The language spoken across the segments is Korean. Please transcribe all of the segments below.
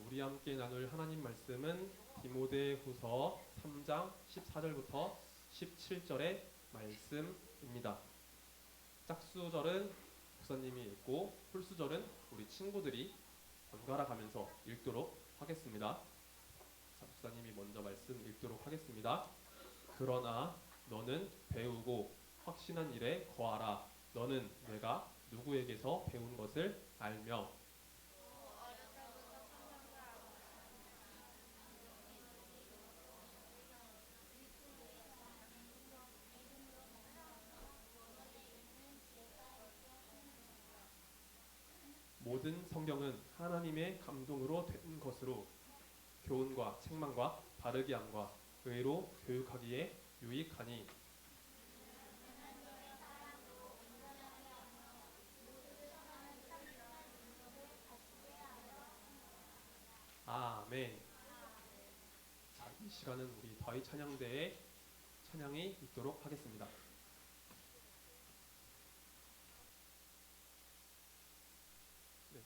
우리 함께 나눌 하나님 말씀은 디모데후서 3장 14절부터 17절의 말씀입니다. 짝수절은 목사님이 읽고 홀수절은 우리 친구들이 번갈아 가면서 읽도록 하겠습니다. 자, 목사님이 먼저 말씀 읽도록 하겠습니다. 그러나 너는 배우고 확신한 일에 거하라. 너는 내가 누구에게서 배운 것을 알며 모든 성경은 하나님의 감동으로 된 것으로 교훈과 책망과 바르게 함과 의로 교육하기에 유익하니. 아멘. 자, 이 시간은 우리 더이 찬양대의 찬양이 있도록 하겠습니다. 네.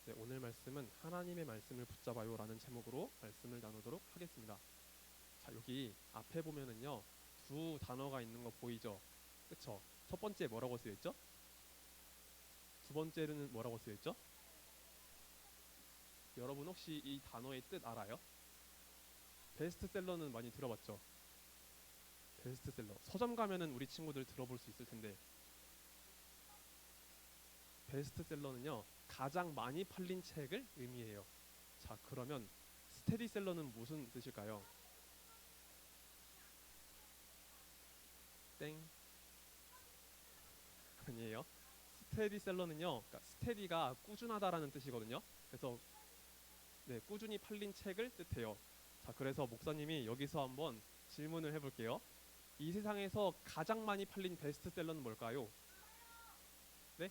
네, 오늘 말씀은 하나님의 말씀을 붙잡아요라는 제목으로 말씀을 나누도록 하겠습니다. 자, 여기 앞에 보면은요, 두 단어가 있는 거 보이죠? 그쵸? 첫 번째 뭐라고 쓰여 있죠? 두 번째는 뭐라고 쓰여 있죠? 여러분 혹시 이 단어의 뜻 알아요? 베스트셀러는 많이 들어봤죠? 베스트셀러. 서점 가면은 우리 친구들 들어볼 수 있을 텐데, 베스트셀러는요, 가장 많이 팔린 책을 의미해요. 자, 그러면 스테디셀러는 무슨 뜻일까요? 땡. 아니에요. 스테디셀러는요, 그러니까 스테디가 꾸준하다라는 뜻이거든요. 그래서 네, 꾸준히 팔린 책을 뜻해요. 자, 그래서 목사님이 여기서 한번 질문을 해볼게요. 이 세상에서 가장 많이 팔린 베스트셀러는 뭘까요? 네?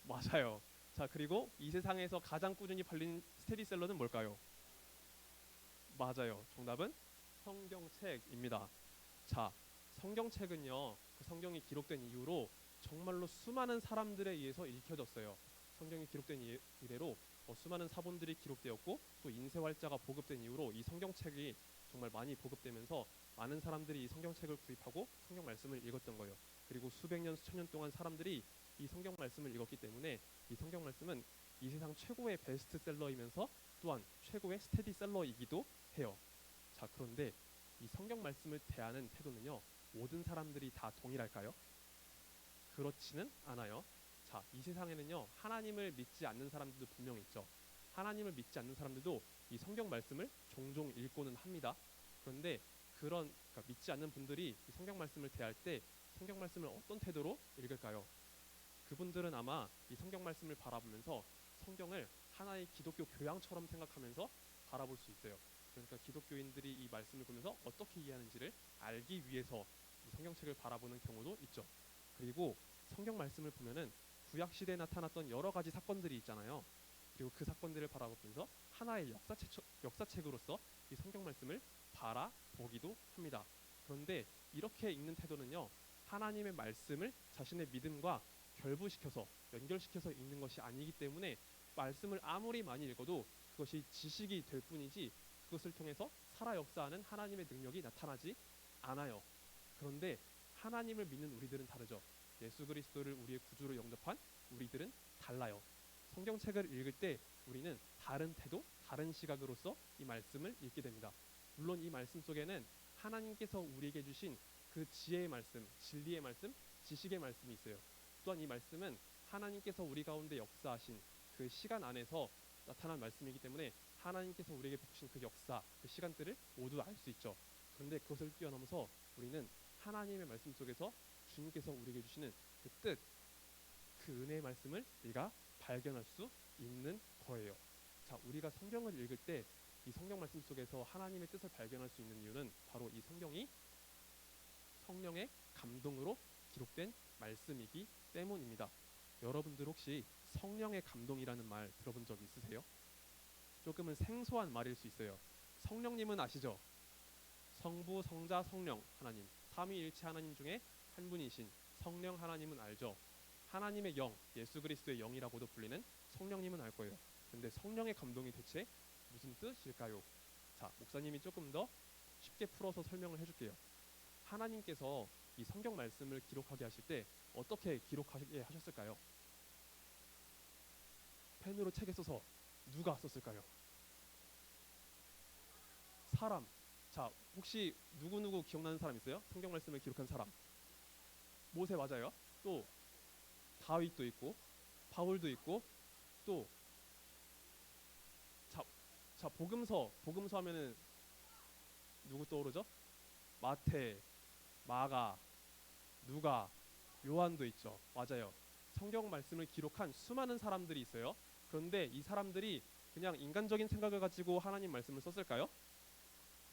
맞아요. 자, 그리고 이 세상에서 가장 꾸준히 팔린 스테디셀러는 뭘까요? 맞아요. 정답은 성경책입니다. 자, 성경책은요, 그 성경이 기록된 이후로 정말로 수많은 사람들에 의해서 읽혀졌어요. 성경이 기록된 이래로 수많은 사본들이 기록되었고, 또 인쇄활자가 보급된 이후로 이 성경책이 정말 많이 보급되면서 많은 사람들이 이 성경책을 구입하고 성경 말씀을 읽었던 거예요. 그리고 수백 년, 수천 년 동안 사람들이 이 성경 말씀을 읽었기 때문에 이 성경 말씀은 이 세상 최고의 베스트셀러이면서 또한 최고의 스테디셀러이기도 해요. 자, 그런데 이 성경 말씀을 대하는 태도는요, 모든 사람들이 다 동일할까요? 그렇지는 않아요. 자, 이 세상에는요, 하나님을 믿지 않는 사람들도 분명히 있죠. 하나님을 믿지 않는 사람들도 이 성경 말씀을 종종 읽고는 합니다. 그런데 그러니까 믿지 않는 분들이 이 성경 말씀을 대할 때 성경 말씀을 어떤 태도로 읽을까요? 그분들은 아마 이 성경 말씀을 바라보면서 성경을 하나의 기독교 교양처럼 생각하면서 바라볼 수 있어요. 그러니까 기독교인들이 이 말씀을 보면서 어떻게 이해하는지를 알기 위해서 이 성경책을 바라보는 경우도 있죠. 그리고 성경 말씀을 보면은 구약 시대에 나타났던 여러 가지 사건들이 있잖아요. 그리고 그 사건들을 바라보면서 하나의 역사책으로서 이 성경 말씀을 바라보기도 합니다. 그런데 이렇게 읽는 태도는요, 하나님의 말씀을 자신의 믿음과 결부시켜서 연결시켜서 읽는 것이 아니기 때문에 말씀을 아무리 많이 읽어도 그것이 지식이 될 뿐이지 그것을 통해서 살아 역사하는 하나님의 능력이 나타나지 않아요. 그런데 하나님을 믿는 우리들은 다르죠. 예수 그리스도를 우리의 구주로 영접한 우리들은 달라요. 성경책을 읽을 때 우리는 다른 태도, 다른 시각으로서 이 말씀을 읽게 됩니다. 물론 이 말씀 속에는 하나님께서 우리에게 주신 그 지혜의 말씀, 진리의 말씀, 지식의 말씀이 있어요. 또한 이 말씀은 하나님께서 우리 가운데 역사하신 그 시간 안에서 나타난 말씀이기 때문에 하나님께서 우리에게 베푸신 그 역사, 그 시간들을 모두 알 수 있죠. 그런데 그것을 뛰어넘어서 우리는 하나님의 말씀 속에서 주님께서 우리에게 주시는 그 뜻, 그 은혜의 말씀을 우리가 발견할 수 있는 거예요. 자, 우리가 성경을 읽을 때 이 성경 말씀 속에서 하나님의 뜻을 발견할 수 있는 이유는 바로 이 성경이 성령의 감동으로 기록된 말씀이기 때문입니다. 여러분들 혹시 성령의 감동이라는 말 들어본 적 있으세요? 조금은 생소한 말일 수 있어요. 성령님은 아시죠? 성부, 성자, 성령 하나님, 삼위일체 하나님 중에 한 분이신 성령 하나님은 알죠. 하나님의 영, 예수 그리스도의 영이라고도 불리는 성령님은 알 거예요. 근데 성령의 감동이 대체 무슨 뜻일까요? 자, 목사님이 조금 더 쉽게 풀어서 설명을 해줄게요. 하나님께서 이 성경 말씀을 기록하게 하실 때 어떻게 기록하게 하셨을까요? 펜으로 책에 써서 누가 썼을까요? 사람. 자, 혹시 누구누구 기억나는 사람 있어요? 성경 말씀을 기록한 사람. 모세 맞아요. 또 다윗도 있고 바울도 있고 또 자, 자 복음서 하면은 누구 떠오르죠? 마태, 마가, 누가, 요한도 있죠. 맞아요. 성경 말씀을 기록한 수많은 사람들이 있어요. 그런데 이 사람들이 그냥 인간적인 생각을 가지고 하나님 말씀을 썼을까요?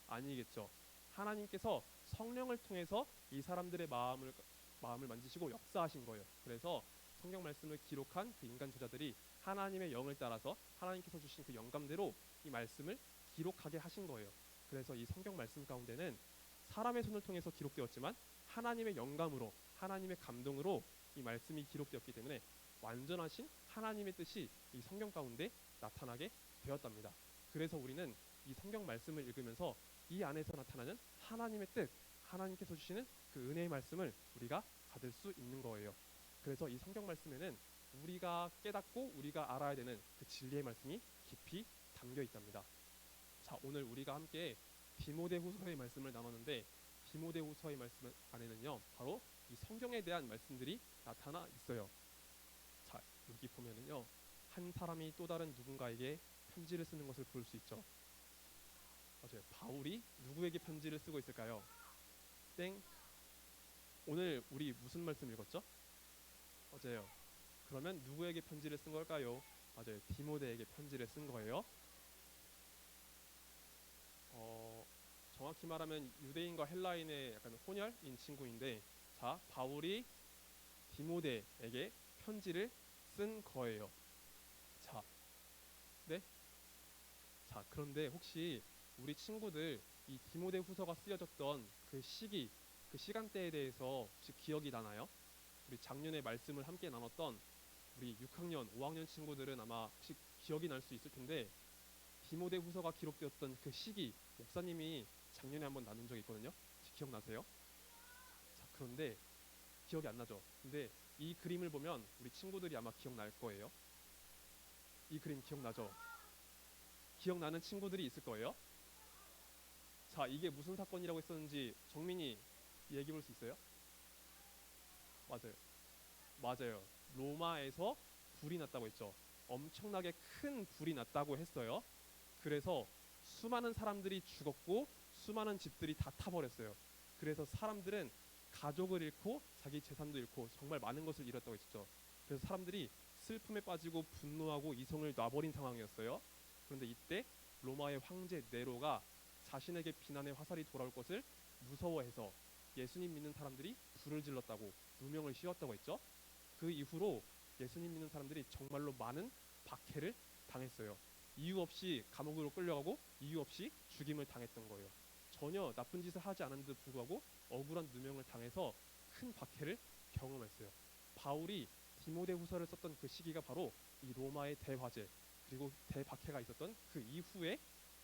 아니겠죠. 하나님께서 성령을 통해서 이 사람들의 마음을 만지시고 역사하신 거예요. 그래서 성경 말씀을 기록한 그 인간 저자들이 하나님의 영을 따라서 하나님께서 주신 그 영감대로 이 말씀을 기록하게 하신 거예요. 그래서 이 성경 말씀 가운데는 사람의 손을 통해서 기록되었지만 하나님의 영감으로 하나님의 감동으로 이 말씀이 기록되었기 때문에 완전하신 하나님의 뜻이 이 성경 가운데 나타나게 되었답니다. 그래서 우리는 이 성경 말씀을 읽으면서 이 안에서 나타나는 하나님의 뜻, 하나님께서 주시는 그 은혜의 말씀을 우리가 받을 수 있는 거예요. 그래서 이 성경 말씀에는 우리가 깨닫고 우리가 알아야 되는 그 진리의 말씀이 깊이 담겨 있답니다. 자, 오늘 우리가 함께 디모데후서의 말씀을 나눴는데 디모데후서의 말씀 안에는요, 바로 이 성경에 대한 말씀들이 나타나 있어요. 자, 여기 보면은요, 한 사람이 또 다른 누군가에게 편지를 쓰는 것을 볼 수 있죠. 맞아요. 바울이 누구에게 편지를 쓰고 있을까요? 땡. 오늘 우리 무슨 말씀 읽었죠? 맞아요. 그러면 누구에게 편지를 쓴 걸까요? 맞아요. 디모데에게 편지를 쓴 거예요. 어, 정확히 말하면 유대인과 헬라인의 약간 혼혈인 친구인데, 자, 바울이 디모데에게 편지를 쓴 거예요. 자, 네? 자, 그런데 혹시 우리 친구들 이 디모데 후서가 쓰여졌던 그 시기, 그 시간대에 대해서 혹시 기억이 나나요? 우리 작년에 말씀을 함께 나눴던 우리 6학년, 5학년 친구들은 아마 혹시 기억이 날 수 있을 텐데 디모데 후서가 기록되었던 그 시기 목사님이 작년에 한번 나눈 적이 있거든요. 혹시 기억나세요? 자, 그런데 기억이 안 나죠? 근데 이 그림을 보면 우리 친구들이 아마 기억날 거예요. 이 그림 기억나죠? 기억나는 친구들이 있을 거예요. 자, 이게 무슨 사건이라고 했었는지 정민이 얘기해 볼 수 있어요? 맞아요. 맞아요. 로마에서 불이 났다고 했죠. 엄청나게 큰 불이 났다고 했어요. 그래서 수많은 사람들이 죽었고 수많은 집들이 다 타버렸어요. 그래서 사람들은 가족을 잃고 자기 재산도 잃고 정말 많은 것을 잃었다고 했죠. 그래서 사람들이 슬픔에 빠지고 분노하고 이성을 놔버린 상황이었어요. 그런데 이때 로마의 황제 네로가 자신에게 비난의 화살이 돌아올 것을 무서워해서 예수님 믿는 사람들이 불을 질렀다고 누명을 씌웠다고 했죠. 그 이후로 예수님 믿는 사람들이 정말로 많은 박해를 당했어요. 이유 없이 감옥으로 끌려가고 이유 없이 죽임을 당했던 거예요. 전혀 나쁜 짓을 하지 않았는데도 불구하고 억울한 누명을 당해서 큰 박해를 경험했어요. 바울이 디모데후서를 썼던 그 시기가 바로 이 로마의 대화재 그리고 대박해가 있었던 그 이후에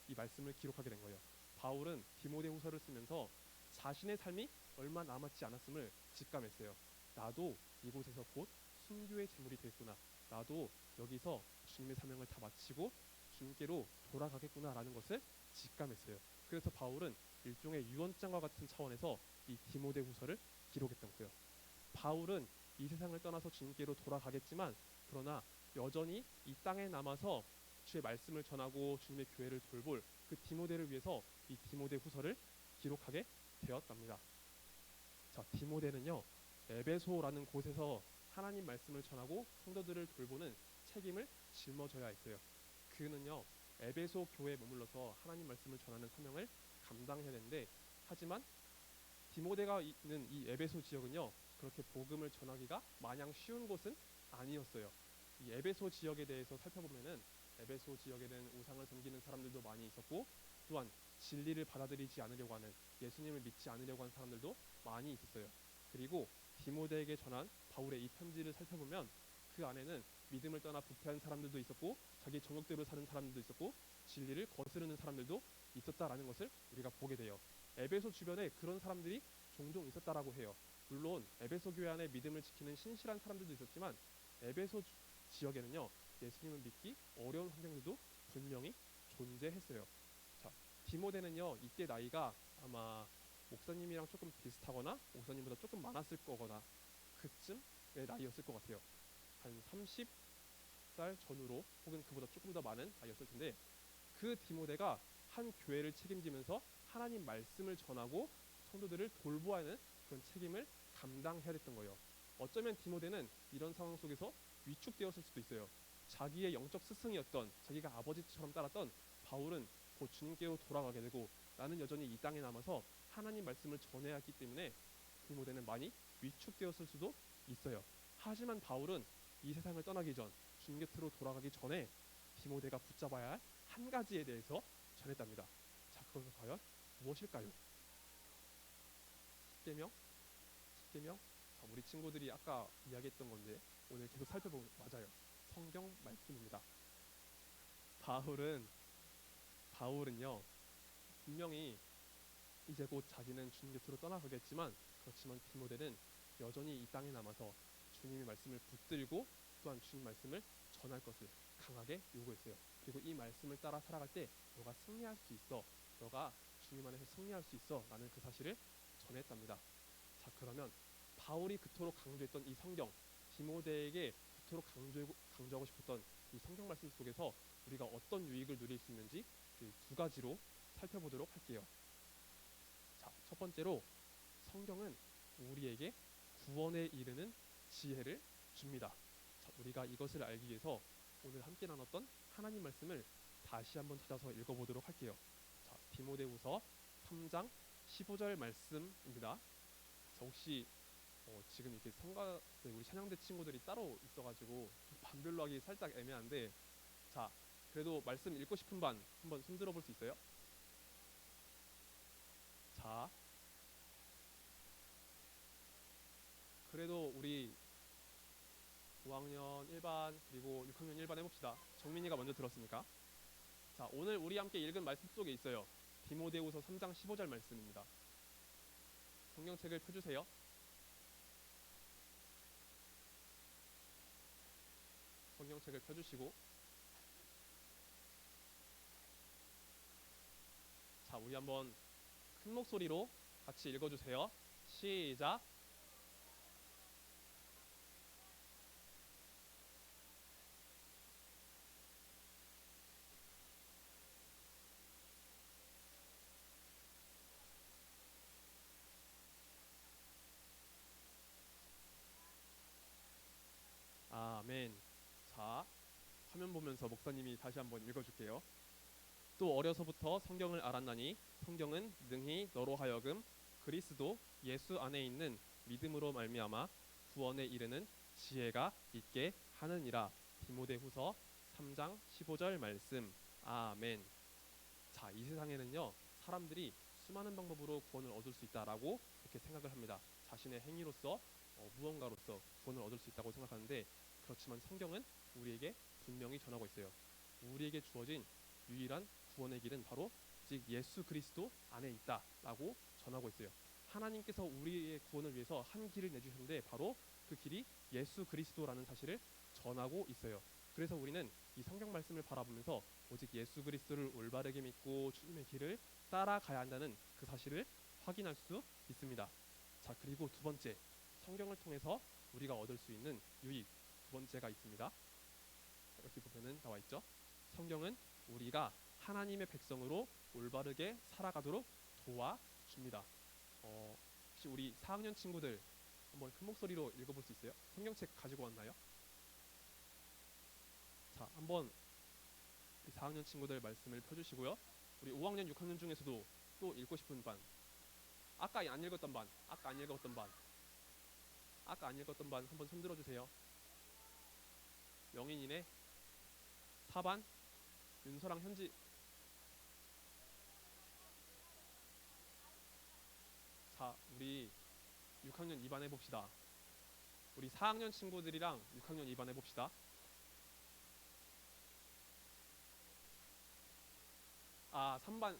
이 말씀을 기록하게 된 거예요. 바울은 디모데후서를 쓰면서 자신의 삶이 얼마 남았지 않았음을 직감했어요. 나도 이곳에서 곧 순교의 제물이 되겠구나. 나도 여기서 주님의 사명을 다 마치고 주님께로 돌아가겠구나라는 것을 직감했어요. 그래서 바울은 일종의 유언장과 같은 차원에서 이 디모데후서를 기록했던 거예요. 바울은 이 세상을 떠나서 주님께로 돌아가겠지만 그러나 여전히 이 땅에 남아서 주의 말씀을 전하고 주님의 교회를 돌볼 그 디모데를 위해서 이 디모데후서를 기록하게 되었답니다. 자, 디모데는요 에베소라는 곳에서 하나님 말씀을 전하고 성도들을 돌보는 책임을 짊어져야 했어요. 그는요 에베소 교회에 머물러서 하나님 말씀을 전하는 사명을 감당해야 되는데 하지만 디모데가 있는 이 에베소 지역은요 그렇게 복음을 전하기가 마냥 쉬운 곳은 아니었어요. 이 에베소 지역에 대해서 살펴보면은 에베소 지역에는 우상을 섬기는 사람들도 많이 있었고 또한 진리를 받아들이지 않으려고 하는 예수님을 믿지 않으려고 하는 사람들도 많이 있었어요. 그리고 디모데에게 전한 바울의 이 편지를 살펴보면 그 안에는 믿음을 떠나 부패한 사람들도 있었고 자기 정욕대로 사는 사람들도 있었고 진리를 거스르는 사람들도 있었다라는 것을 우리가 보게 돼요. 에베소 주변에 그런 사람들이 종종 있었다라고 해요. 물론 에베소 교회 안에 믿음을 지키는 신실한 사람들도 있었지만 에베소 지역에는요 예수님을 믿기 어려운 환경들도 분명히 존재했어요. 자, 디모데는요 이때 나이가 아마 목사님이랑 조금 비슷하거나 목사님보다 조금 많았을 거거나 그쯤의 나이였을 것 같아요. 한 30살 전후로 혹은 그보다 조금 더 많은 나이였을 텐데 그 디모데가 한 교회를 책임지면서 하나님 말씀을 전하고 성도들을 돌보아야 하는 그런 책임을 감당해야 됐던 거예요. 어쩌면 디모데는 이런 상황 속에서 위축되었을 수도 있어요. 자기의 영적 스승이었던 자기가 아버지처럼 따랐던 바울은 곧 주님께로 돌아가게 되고 나는 여전히 이 땅에 남아서 하나님 말씀을 전해야 했기 때문에 디모데는 많이 위축되었을 수도 있어요. 하지만 바울은 이 세상을 떠나기 전 주님 곁으로 돌아가기 전에 디모데가 붙잡아야 할 한 가지에 대해서 전했답니다. 자, 그것은 과연 무엇일까요? 십계명? 십계명? 자, 우리 친구들이 아까 이야기했던 건데 오늘 계속 살펴보면 맞아요. 성경 말씀입니다. 바울은 바울은요 분명히 이제 곧 자기는 주님 곁으로 떠나가겠지만 그렇지만 디모데는 여전히 이 땅에 남아서 주님의 말씀을 붙들고 또한 주님 말씀을 전할 것을 강하게 요구했어요. 그리고 이 말씀을 따라 살아갈 때 너가 승리할 수 있어. 너가 주님 안에서 승리할 수 있어. 라는 그 사실을 전했답니다. 자, 그러면 바울이 그토록 강조했던 이 성경, 디모데에게 그토록 강조하고 싶었던 이 성경 말씀 속에서 우리가 어떤 유익을 누릴 수 있는지 두 가지로 살펴보도록 할게요. 자, 첫 번째로 성경은 우리에게 구원에 이르는 지혜를 줍니다. 자, 우리가 이것을 알기 위해서 오늘 함께 나눴던 하나님 말씀을 다시 한번 찾아서 읽어보도록 할게요. 자, 디모데후서 3장 15절 말씀입니다. 자, 혹시 지금 이렇게 우리 찬양대 친구들이 따로 있어가지고 반별로 하기 살짝 애매한데, 자, 그래도 말씀 읽고 싶은 반 한번 손 들어볼 수 있어요? 자, 그래도 우리 5학년 1반 그리고 6학년 1반 해봅시다. 정민이가 먼저 들었으니까. 자, 오늘 우리 함께 읽은 말씀 속에 있어요. 디모데후서 3장 15절 말씀입니다. 성경책을 펴주세요. 성경책을 펴주시고, 자, 우리 한번 큰 목소리로 같이 읽어주세요. 시작. 아멘. 자, 화면 보면서 목사님이 다시 한번 읽어줄게요. 또 어려서부터 성경을 알았나니 성경은 능히 너로 하여금 그리스도 예수 안에 있는 믿음으로 말미암아 구원에 이르는 지혜가 있게 하느니라. 디모데후서 3장 15절 말씀. 아멘. 자, 이 세상에는요 사람들이 수많은 방법으로 구원을 얻을 수 있다라고 그렇게 생각을 합니다. 자신의 행위로서 무언가로서 구원을 얻을 수 있다고 생각하는데, 그렇지만 성경은 우리에게 분명히 전하고 있어요. 우리에게 주어진 유일한 구원의 길은 바로 즉 예수 그리스도 안에 있다라고 전하고 있어요. 하나님께서 우리의 구원을 위해서 한 길을 내주셨는데 바로 그 길이 예수 그리스도라는 사실을 전하고 있어요. 그래서 우리는 이 성경 말씀을 바라보면서 오직 예수 그리스도를 올바르게 믿고 주님의 길을 따라가야 한다는 그 사실을 확인할 수 있습니다. 자, 그리고 두 번째, 성경을 통해서 우리가 얻을 수 있는 유익 두 번째가 있습니다. 자, 여기 보면은 나와 있죠. 성경은 우리가 하나님의 백성으로 올바르게 살아가도록 도와줍니다. 혹시 우리 4학년 친구들 한번 큰 목소리로 읽어볼 수 있어요? 성경책 가지고 왔나요? 자, 한번 우리 4학년 친구들 말씀을 펴주시고요. 우리 5학년, 6학년 중에서도 또 읽고 싶은 반, 아까 안 읽었던 반, 아까 안 읽었던 반, 아까 안 읽었던 반 한번 손 들어주세요. 영인이네. 4반 윤서랑 현지. 자, 우리 6학년 2반 해봅시다. 우리 4학년 친구들이랑 6학년 2반 해봅시다. 아, 3반.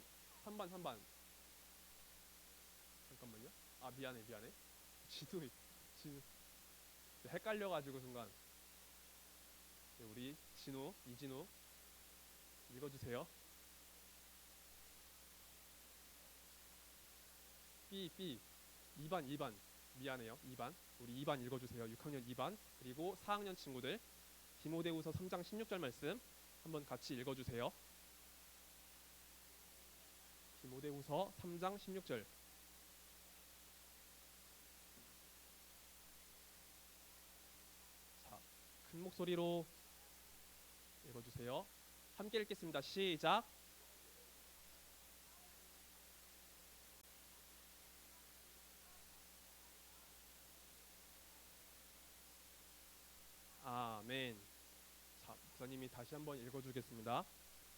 잠깐만요. 아, 미안해. 진우, 진우. 헷갈려가지고 순간. 네, 우리 진우, 이진우 읽어주세요. B. 2반. 미안해요. 2반. 우리 2반 읽어주세요. 6학년 2반. 그리고 4학년 친구들. 디모데후서 3장 16절 말씀 한번 같이 읽어주세요. 디모데후서 3장 16절. 자, 큰 목소리로 읽어주세요. 함께 읽겠습니다. 시작. 아멘. 자, 목사님이 다시 한번 읽어주겠습니다.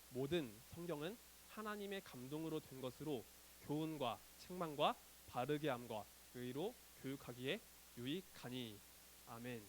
모든 성경은 하나님의 감동으로 된 것으로 교훈과 책망과 바르게 함과 의로 교육하기에 유익하니. 아멘.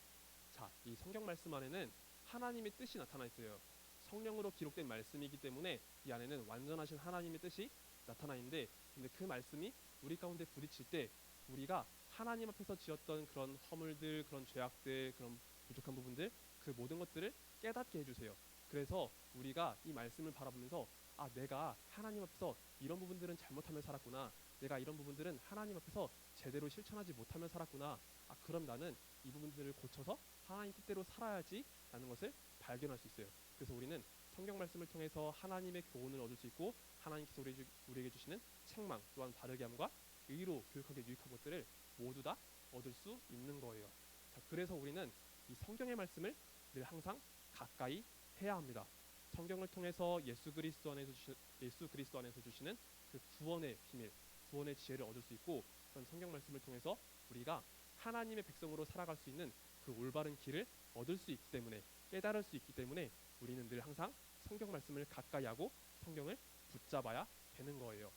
자, 이 성경 말씀 안에는 하나님의 뜻이 나타나 있어요. 성령으로 기록된 말씀이기 때문에 이 안에는 완전하신 하나님의 뜻이 나타나 있는데, 근데 그 말씀이 우리 가운데 부딪힐 때 우리가 하나님 앞에서 지었던 그런 허물들, 그런 죄악들, 그런 부족한 부분들, 그 모든 것들을 깨닫게 해주세요. 그래서 우리가 이 말씀을 바라보면서, 아, 내가 하나님 앞에서 이런 부분들은 잘못하며 살았구나, 내가 이런 부분들은 하나님 앞에서 제대로 실천하지 못하며 살았구나, 아, 그럼 나는 이 부분들을 고쳐서 하나님 뜻대로 살아야지 라는 것을 발견할 수 있어요. 그래서 우리는 성경 말씀을 통해서 하나님의 교훈을 얻을 수 있고, 하나님께서 우리에게 주시는 책망 또한 바르게 함과 의로 교육하게 유익한 것들을 모두 다 얻을 수 있는 거예요. 자, 그래서 우리는 이 성경의 말씀을 늘 항상 가까이 해야 합니다. 성경을 통해서 예수 그리스도 안에서 주시는 그 구원의 비밀, 구원의 지혜를 얻을 수 있고, 그런 성경 말씀을 통해서 우리가 하나님의 백성으로 살아갈 수 있는 그 올바른 길을 얻을 수 있기 때문에, 깨달을 수 있기 때문에 우리는 늘 항상 성경 말씀을 가까이 하고 성경을 붙잡아야 되는 거예요.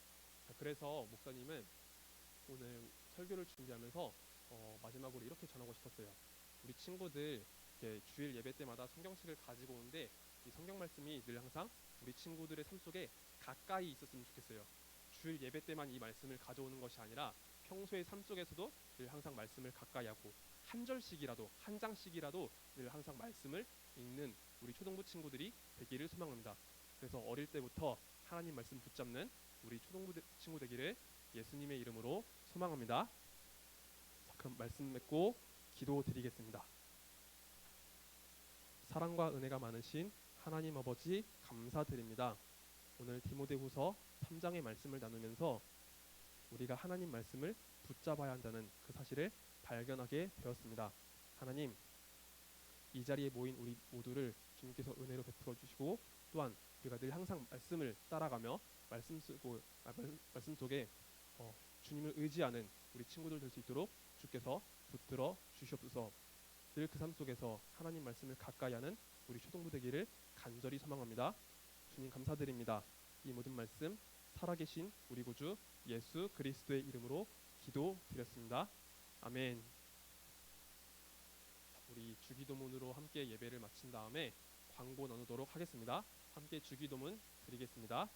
자, 그래서 목사님은 오늘 설교를 준비하면서 마지막으로 이렇게 전하고 싶었어요. 우리 친구들 이렇게 주일 예배 때마다 성경책을 가지고 오는데, 이 성경 말씀이 늘 항상 우리 친구들의 삶 속에 가까이 있었으면 좋겠어요. 주일 예배 때만 이 말씀을 가져오는 것이 아니라 평소의 삶 속에서도 늘 항상 말씀을 가까이 하고, 한 절씩이라도, 한 장씩이라도 늘 항상 말씀을 읽는 우리 초등부 친구들이 되기를 소망합니다. 그래서 어릴 때부터 하나님 말씀 붙잡는 우리 초등부 친구 되기를 예수님의 이름으로 소망합니다. 자, 그럼 말씀 맺고 기도 드리겠습니다. 사랑과 은혜가 많으신 하나님 아버지, 감사드립니다. 오늘 디모데후서 3장의 말씀을 나누면서 우리가 하나님 말씀을 붙잡아야 한다는 그 사실을 발견하게 되었습니다. 하나님, 이 자리에 모인 우리 모두를 주님께서 은혜로 베풀어 주시고, 또한 우리가 늘 항상 말씀을 따라가며 말씀 속에 주님을 의지하는 우리 친구들 될 수 있도록 주께서 붙들어 주시옵소서. 늘 그 삶 속에서 하나님 말씀을 가까이 하는 우리 초등부 되기를 간절히 소망합니다. 주님 감사드립니다. 이 모든 말씀 살아계신 우리 구주 예수 그리스도의 이름으로 기도드렸습니다. 아멘. 우리 주기도문으로 함께 예배를 마친 다음에 광고 나누도록 하겠습니다. 함께 주기도문 드리겠습니다.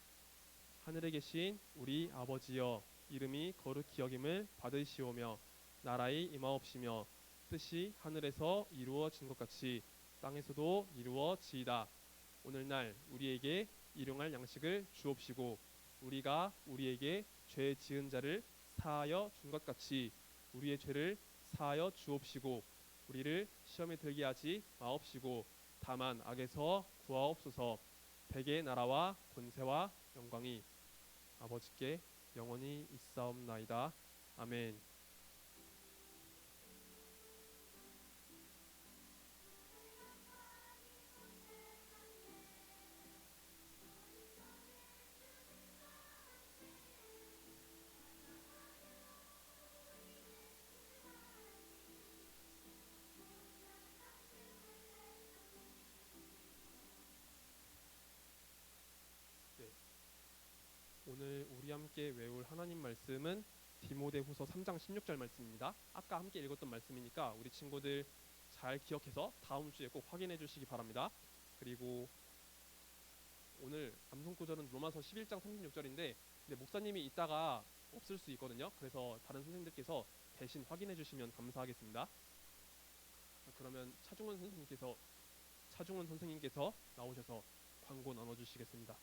하늘에 계신 우리 아버지여, 이름이 거룩히 여김을 받으시오며 나라의 임하옵시며 뜻이 하늘에서 이루어진 것 같이 땅에서도 이루어지이다. 오늘날 우리에게 일용할 양식을 주옵시고, 우리가 우리에게 죄 지은 자를 사하여 준 것 같이 우리의 죄를 사하여 주옵시고, 우리를 시험에 들게 하지 마옵시고 다만 악에서 구하옵소서. 대개의 나라와 권세와 영광이 아버지께 영원히 있사옵나이다. 아멘. 네, 오늘 우리 함께 외울 하나님 말씀은 디모데후서 3장 16절 말씀입니다. 아까 함께 읽었던 말씀이니까 우리 친구들 잘 기억해서 다음 주에 꼭 확인해 주시기 바랍니다. 그리고 오늘 암송 구절은 로마서 11장 36절인데 근데 목사님이 이따가 없을 수 있거든요. 그래서 다른 선생님들께서 대신 확인해 주시면 감사하겠습니다. 그러면 차중원 선생님께서 나오셔서 광고 나눠 주시겠습니다.